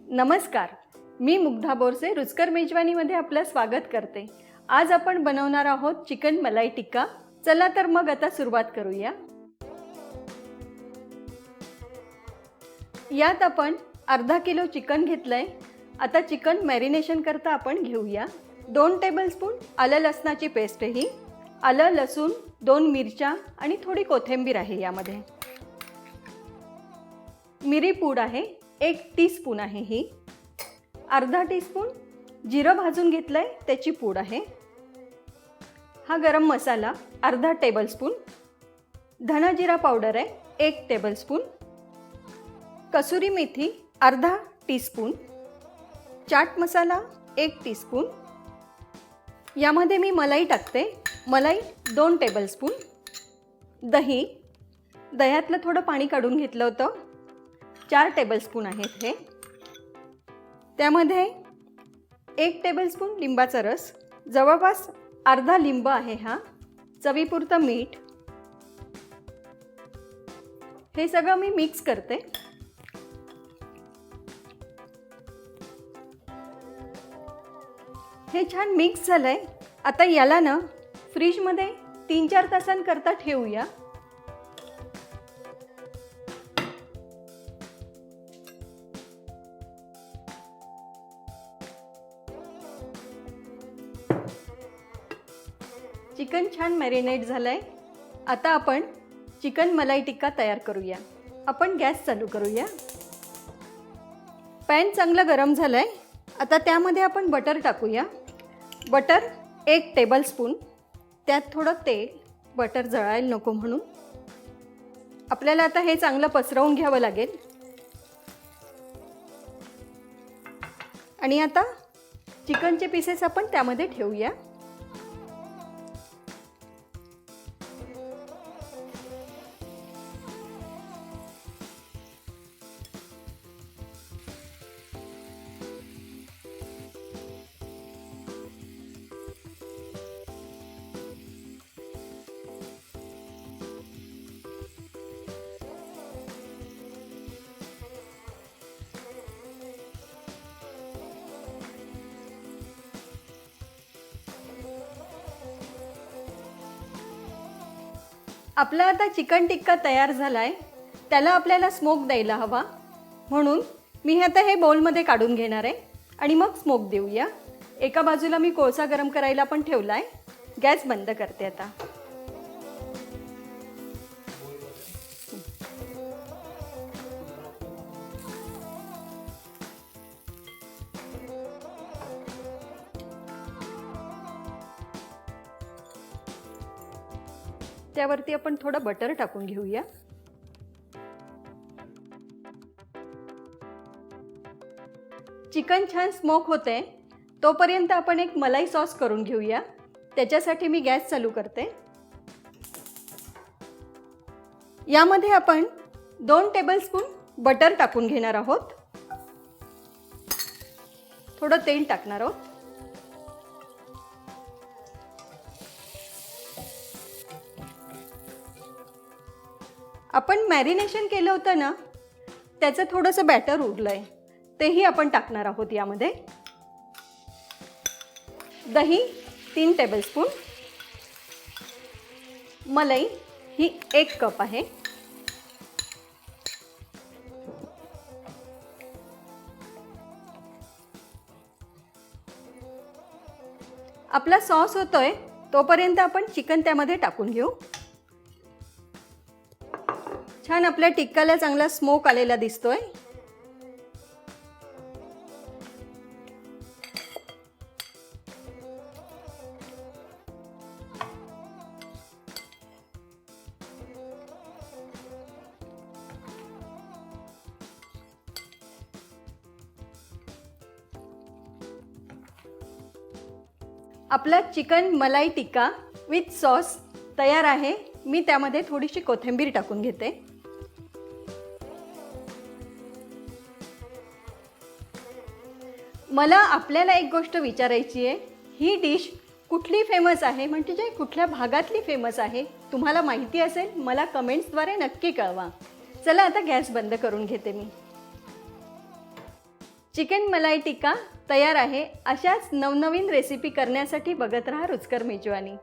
नमस्कार, मी मुग्धा बोरसे रुचकर मेजवानीमध्ये आपलं स्वागत करते। आज आपण बनवणार आहोत चिकन मलाई टिक्का। चला तर मग आता सुरुवात करूया। यात आपण अर्धा किलो चिकन घेतलंय। आता चिकन मॅरिनेशन करता आपण घेऊया 2 टेबलस्पून आलं लसणाची पेस्ट, ही आलं लसूण 2 मिरच्या आणि थोडी कोथिंबीर आहे। यामध्ये मिरी पूड आहे 1 टीस्पून आहे, ही अर्धा टीस्पून जिरं भाजून घेतलंय त्याची पूड आहे। हा गरम मसाला अर्धा टेबलस्पून, धना जिरा पावडर आहे 1 टेबलस्पून, कसुरी मेथी अर्धा टीस्पून, चाट मसाला 1 टीस्पून। यामध्ये मी मलाई टाकते, मलाई 2 टेबलस्पून, दह्यातलं थोडं पाणी काढून घेतलं होतं 4 टेबलस्पून आहेत हे। त्यामध्ये 1 टेबलस्पून लिंबाचा रस, जवळपास अर्धा लिंब आहे हा, चवीपुरतं मीठ। हे सगळं मी मिक्स करते। हे छान मिक्स झालंय। आता याला ना फ्रीजमध्ये 3-4 तासांकरता ठेवूया। चिकन छान मॅरिनेट झालंय। आता आपण चिकन मलाई टिक्का तयार करूया। आपण गॅस चालू करूया। पॅन चांगलं गरम झालंय। आता त्यामध्ये आपण बटर टाकूया। बटर 1 टेबलस्पून, त्यात थोडं तेल, बटर जळायला नको म्हणून आपल्याला आता हे चांगलं पसरवून घ्यावं लागेल। आणि आता चिकनचे पीसेस आपण त्यामध्ये ठेवूया। आपला आता चिकन टिक्का तयार झालाय। त्याला आपल्याला स्मोक द्यायला हवा, म्हणून मी आता हे बाउलमध्ये काढून घेणार आहे आणि मग स्मोक देऊया। एका बाजूला मी कोळसा गरम करायला पण ठेवलाय। गॅस बंद करते आता। त्यावरती आपण थोडं बटर टाकून घेऊया। चिकन छान स्मोक होते तोपर्यंत आपण एक मलाई सॉस करून घेऊया। त्याच्यासाठी मी गॅस चालू करते। यामध्ये आपण 2 टेबलस्पून बटर टाकून घेणार आहोत, थोडं तेल टाकणार आहोत। आपण मॅरिनेशन केलं होतं ना, त्याचं थोडंसं बॅटर उरलंय, तेही आपण टाकणार आहोत यामध्ये। दही 3 टेबलस्पून, मलाई ही 1 कप आहे। आपला सॉस होतोय तोपर्यंत आपण चिकन त्यामध्ये टाकून घेऊ। छान आपल्या टिक्काला चांगला स्मोक आलेला दिसतोय। आपला चिकन मलाई टिक्का विथ सॉस तयार आहे। मी त्यामध्ये थोडीशी कोथिंबीर टाकून घेते। मला आपल्याला एक गोष्ट विचारायची आहे, ही डिश कुठली फेमस आहे, म्हणजे कुठल्या भागातली फेमस आहे? तुम्हाला माहिती असेल मला कमेंट्सद्वारे नक्की कळवा। चला आता गॅस बंद करून घेते मी। चिकन मलाई टिक्का तयार आहे. अशाच नवनवीन रेसिपी करण्यासाठी बघत राहा रुचकर मेजवानी.